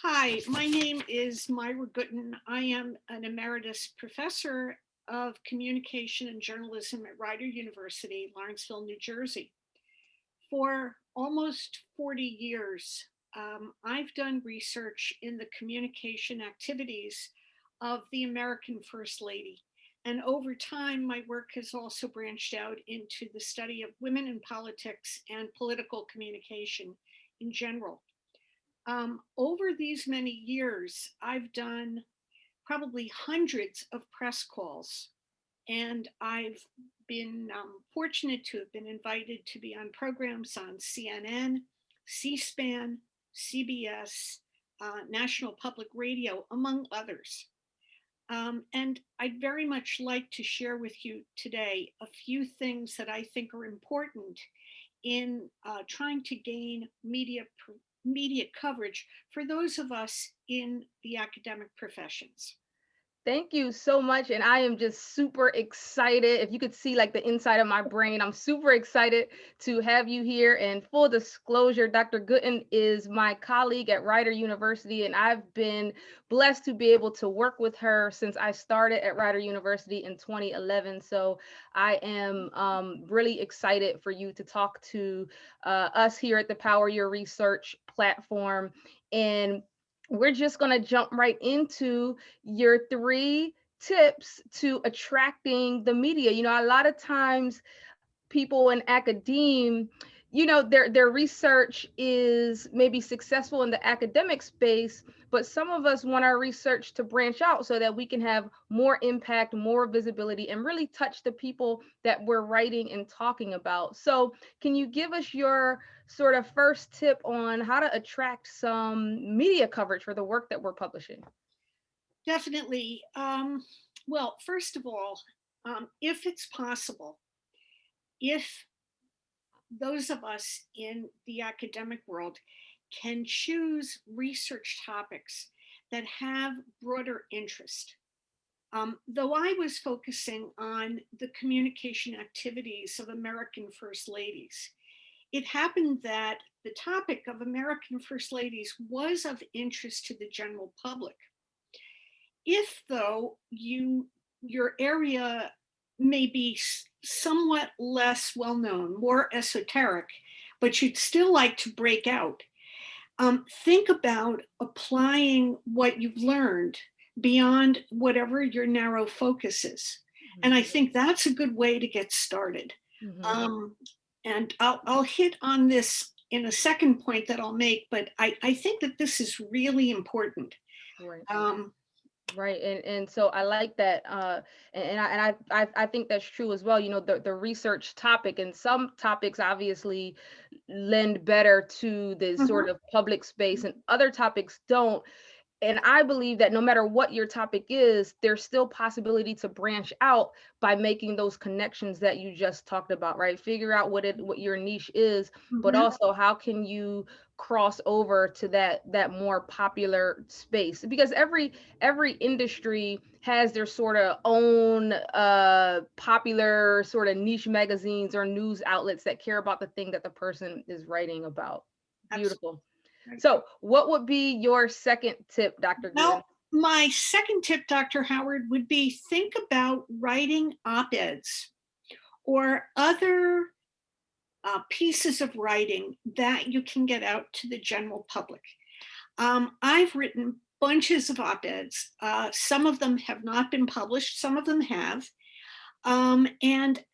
Hi, my name is Myra Gutin. I am an emeritus professor of communication and journalism at Rider University, Lawrenceville, New Jersey. For almost 40 years, I've done research in the communication activities of the American First Lady. And over time, my work has also branched out into the study of women in politics and political communication in general. Over these many years, I've done probably hundreds of press calls, and I've been fortunate to have been invited to be on programs on CNN, C-SPAN, CBS, National Public Radio, among others. And I'd very much like to share with you today a few things that I think are important in trying to gain media coverage for those of us in the academic professions. Thank you so much. And I am just super excited. If you could see like the inside of my brain, I'm super excited to have you here. And full disclosure, Dr. Gutin is my colleague at Rider University, and I've been blessed to be able to work with her since I started at Rider University in 2011. So I am really excited for you to talk to us here at the Power Your Research platform. And we're just going to jump right into your 3 tips to attracting the media. A lot of times people in academe, their research is maybe successful in the academic space, but some of us want our research to branch out so that we can have more impact, more visibility, and really touch the people that we're writing and talking about. So can you give us your sort of first tip on how to attract some media coverage for the work that we're publishing? Definitely. Well, first of all, if it's possible, if those of us in the academic world can choose research topics that have broader interest. Though I was focusing on the communication activities of American First Ladies, it happened that the topic of American First Ladies was of interest to the general public. If, though, your area may be somewhat less well known, more esoteric, but you'd still like to break out, think about applying what you've learned beyond whatever your narrow focus is. And I think that's a good way to get started. Mm-hmm. Um, and I'll hit on this in a second point that I'll make, but I think that this is really important. Right. Um, Right, and so I like that, and I think that's true as well. The research topic, and some topics obviously lend better to the sort mhm. of public space, and other topics don't. And I believe that no matter what your topic is, there's still possibility to branch out by making those connections that you just talked about, right? Figure out what your niche is, but Mhm. also how can you cross over to that more popular space? Because every industry has their sort of own popular sort of niche magazines or news outlets that care about the thing that the person is writing about. Absolutely. Beautiful. So, what would be your second tip, Dr. Gooden? Well, my second tip, Dr. Howard, would be think about writing op-eds or other pieces of writing that you can get out to the general public. I've written bunches of op-eds. Some of them have not been published, some of them have. And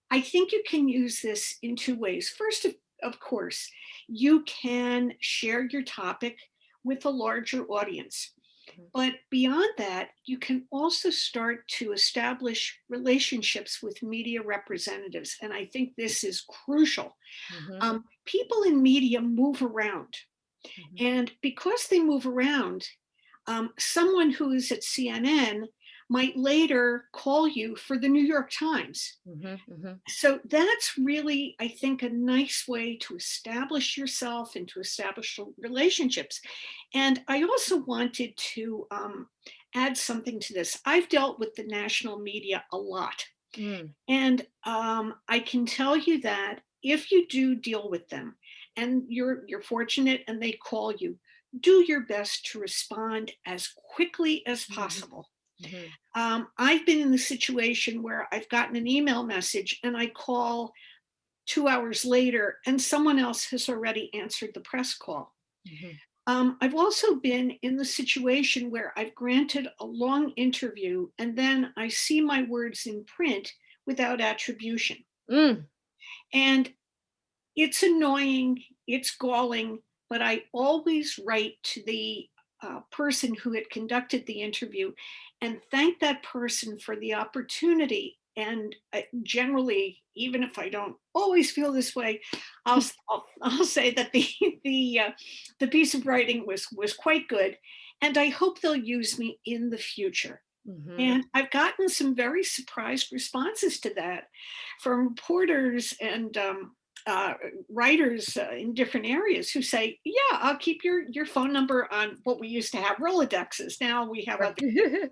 I think you can use this in two ways. First, of course, you can share your topic with a larger audience. But beyond that, you can also start to establish relationships with media representatives. And I think this is crucial. Mhm, People in media move around. mhm, And because they move around, someone who is at CNN might later call you for the New York Times. mhm, mhm, So that's really, I think, a nice way to establish yourself and to establish relationships. And I also wanted to add something to this. I've dealt with the national media a lot. mm, And I can tell you that if you do deal with them and you're fortunate and they call you, do your best to respond as quickly as Mhm. possible. Mhm. I've been in the situation where I've gotten an email message and I call 2 hours later and someone else has already answered the press call. Mhm. I've also been in the situation where I've granted a long interview and then I see my words in print without attribution. Mm. And it's annoying, it's galling, but I always write to the person who had conducted the interview and thank that person for the opportunity. And generally, even if I don't always feel this way, I'll say that the piece of writing was quite good, and I hope they'll use me in the future. Mhm. And I've gotten some very surprised responses to that from reporters and uh, writers in different areas who say, "Yeah, I'll keep your phone number on what we used to have Rolodexes. Now we have other, Right.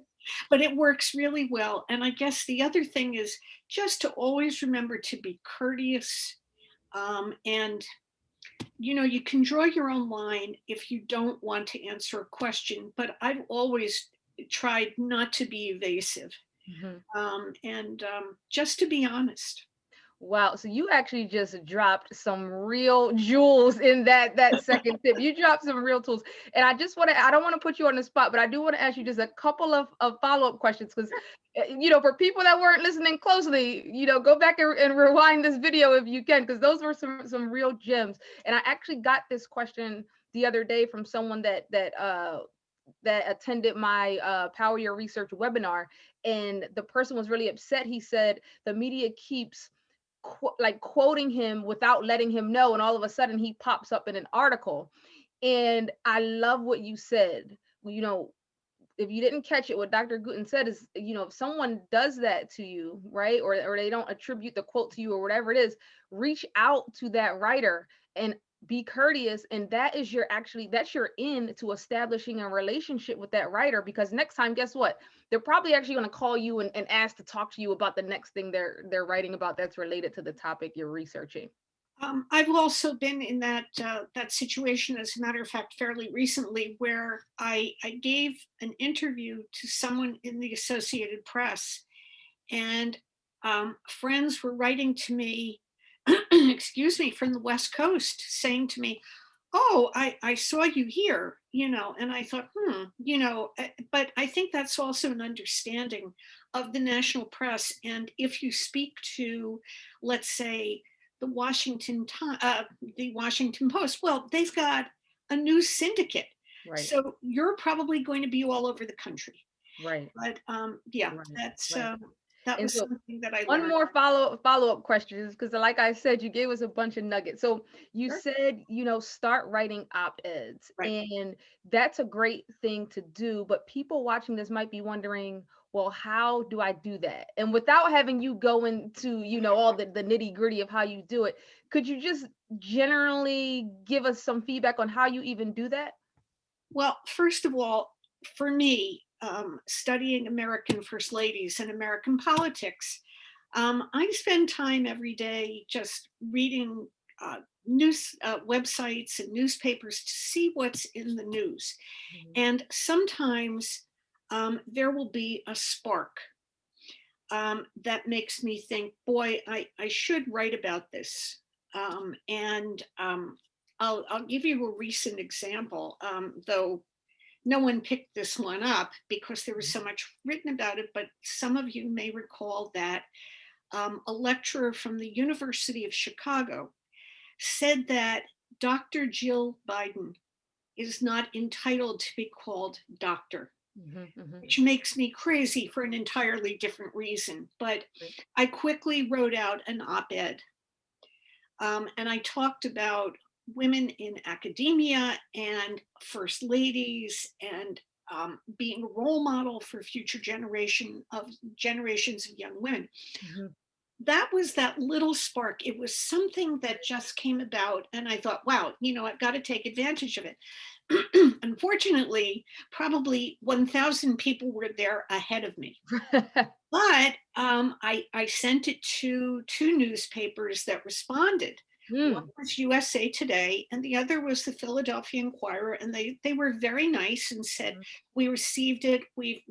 but it works really well." And I guess the other thing is just to always remember to be courteous. And you can draw your own line if you don't want to answer a question, but I've always tried not to be evasive Mhm. and just to be honest. Wow. So you actually just dropped some real jewels in that second tip. You dropped some real tools. And I don't want to put you on the spot, but I do want to ask you just a couple of follow-up questions because for people that weren't listening closely, go back and rewind this video if you can, because those were some real gems. And I actually got this question the other day from someone that attended my Power Your Research webinar, and the person was really upset. He said the media keeps quoting him without letting him know, and all of a sudden he pops up in an article. And I love what you said. If you didn't catch it, what Dr. Gutin said is, if someone does that to you, right, or they don't attribute the quote to you or whatever it is, reach out to that writer and be courteous. And that's your in to establishing a relationship with that writer, because next time, guess what? They're probably actually going to call you and ask to talk to you about the next thing they're writing about that's related to the topic you're researching. I've also been in that situation, as a matter of fact, fairly recently, where I gave an interview to someone in the Associated Press, and friends were writing to me, excuse me, from the West Coast, saying to me, "Oh, I saw you here," and I thought, but I think that's also an understanding of the national press. And if you speak to, let's say, the the Washington Post, well, they've got a news syndicate, Right, so you're probably going to be all over the country. right, But yeah, right, right. that And was so something that I one learned. more follow-up question, because like I said, you gave us a bunch of nuggets. So you Sure. said, start writing op-eds, Right. and that's a great thing to do, but people watching this might be wondering, well, how do I do that? And without having you go into, all the nitty-gritty of how you do it, could you just generally give us some feedback on how you even do that? Well, first of all, for me, studying American first ladies and American politics, I spend time every day just reading news websites and newspapers to see what's in the news. Mhm. And sometimes there will be a spark that makes me think, boy, I should write about this. And I'll give you a recent example, though no one picked this one up because there was so much written about it, but some of you may recall that a lecturer from the University of Chicago said that Dr. Jill Biden is not entitled to be called doctor, Mhm. Mhm. which makes me crazy for an entirely different reason. But Right. I quickly wrote out an op-ed, and I talked about women in academia and first ladies and being a role model for future generations of young women. Mhm. That was that little spark. It was something that just came about, and I thought, wow, I've got to take advantage of it. Unfortunately, probably 1,000 people were there ahead of me. But I sent it to two newspapers that responded. One Mm, was USA Today, and the other was the Philadelphia Inquirer, and they were very nice and said, mm. "We received it. We've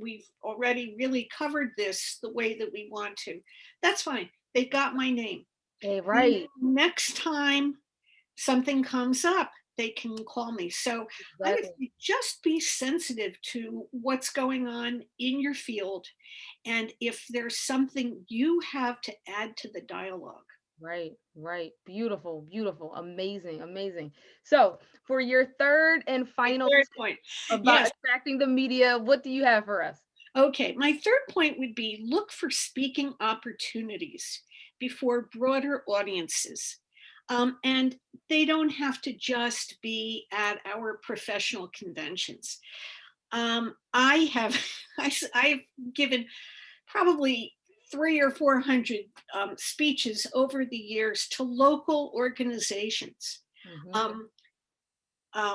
already really covered this the way that we want to." That's fine. They got my name. Hey, And right. next time something comes up, they can call me. So I would Exactly. say just be sensitive to what's going on in your field. And if there's something you have to add to the dialogue. Right, right. Beautiful, beautiful, amazing, amazing. So, for your third and My final third tip point. about Yes. attracting the media, what do you have for us? Okay. My third point would be look for speaking opportunities before broader audiences. And they don't have to just be at our professional conventions. I have I've given probably 300 or 400 speeches over the years to local organizations, Hmm. um,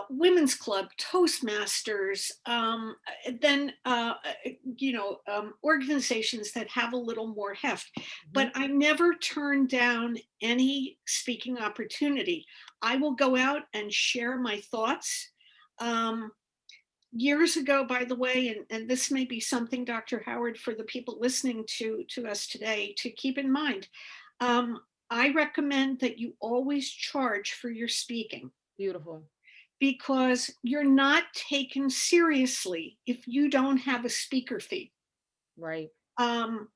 women's club, Toastmasters, then organizations that have a little more heft. Hmm. But I never turn down any speaking opportunity. I will go out and share my thoughts. Um, Years ago, by the way, and this may be something, Dr. Howard, for the people listening to us today to keep in mind. Um, I recommend that you always charge for your speaking Beautiful. because you're not taken seriously if you don't have a speaker fee. Right. Um,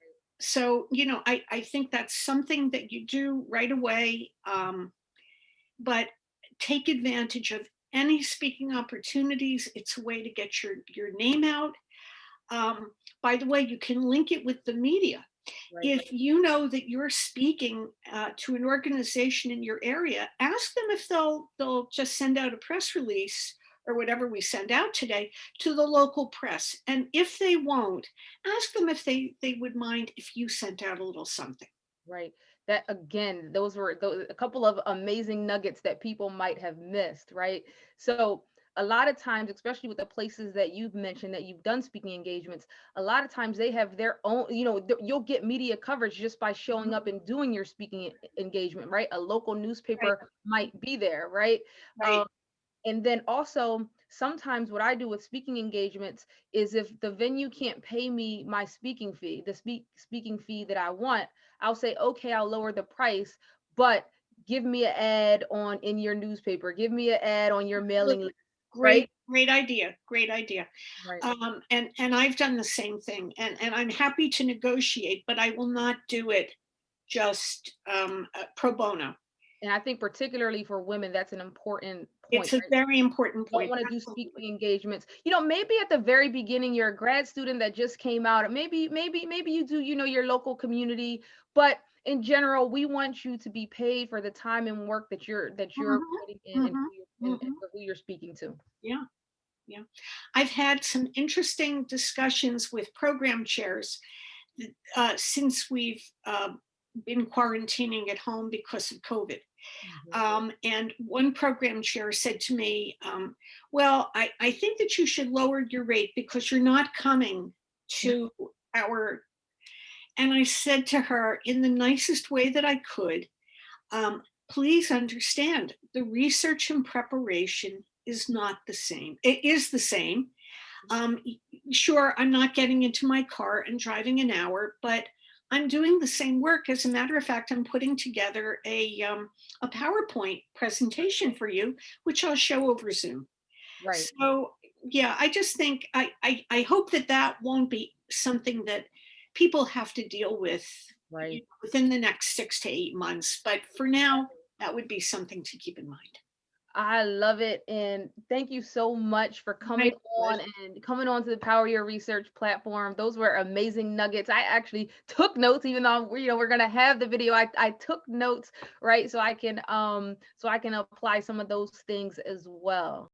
I think that's something that you do right away. But take advantage of any speaking opportunities. It's a way to get your name out. Um, by the way, you can link it with the media. Right. If you know that you're speaking to an organization in your area, ask them if they'll just send out a press release or whatever we send out today to the local press. And if they won't, ask them if they would mind if you sent out a little something. Right. That again, those a couple of amazing nuggets that people might have missed, right? So a lot of times, especially with the places that you've mentioned that you've done speaking engagements, a lot of times they have their own, you'll get media coverage just by showing Mhm. up and doing your speaking engagement, right? A local Right, newspaper might be there, right? right. And then also, sometimes what I do with speaking engagements is if the venue can't pay me my speaking fee, the speaking fee that I want, I'll say, okay, I'll lower the price, but give me an ad on in your newspaper, give me an ad on your mailing Absolutely. list, right? Great idea. Great idea. Right. And I've done the same thing, and I'm happy to negotiate, but I will not do it just pro bono. And I think particularly for women, that's an important point, It's a right? very important Don't point. want to do Absolutely. speaking engagements. Maybe at the very beginning, you're a grad student that just came out, or maybe you do, your local community, but in general, we want you to be paid for the time and work that you're Mhm, putting in and mhm, and mhm. for who you're speaking to. Yeah, yeah. I've had some interesting discussions with program chairs since we've been quarantining at home because of COVID. Mhm. And one program chair said to me, well, I think that you should lower your rate because you're not coming to our. And I said to her in the nicest way that I could, um, please understand the research and preparation is not the same. It is the same. Um, sure, I'm not getting into my car and driving an hour, but I'm doing the same work. As a matter of fact, I'm putting together a PowerPoint presentation for you, which I'll show over Zoom. Right, So, yeah, I just think I hope that that won't be something that people have to deal with right. within the next 6 to 8 months. But for now, that would be something to keep in mind. I love it. And thank you so much for My coming on pleasure. and coming on to the Power Your Research platform. Those were amazing nuggets. I actually took notes, even though we're gonna have the video. I took notes, right? So I can apply some of those things as well.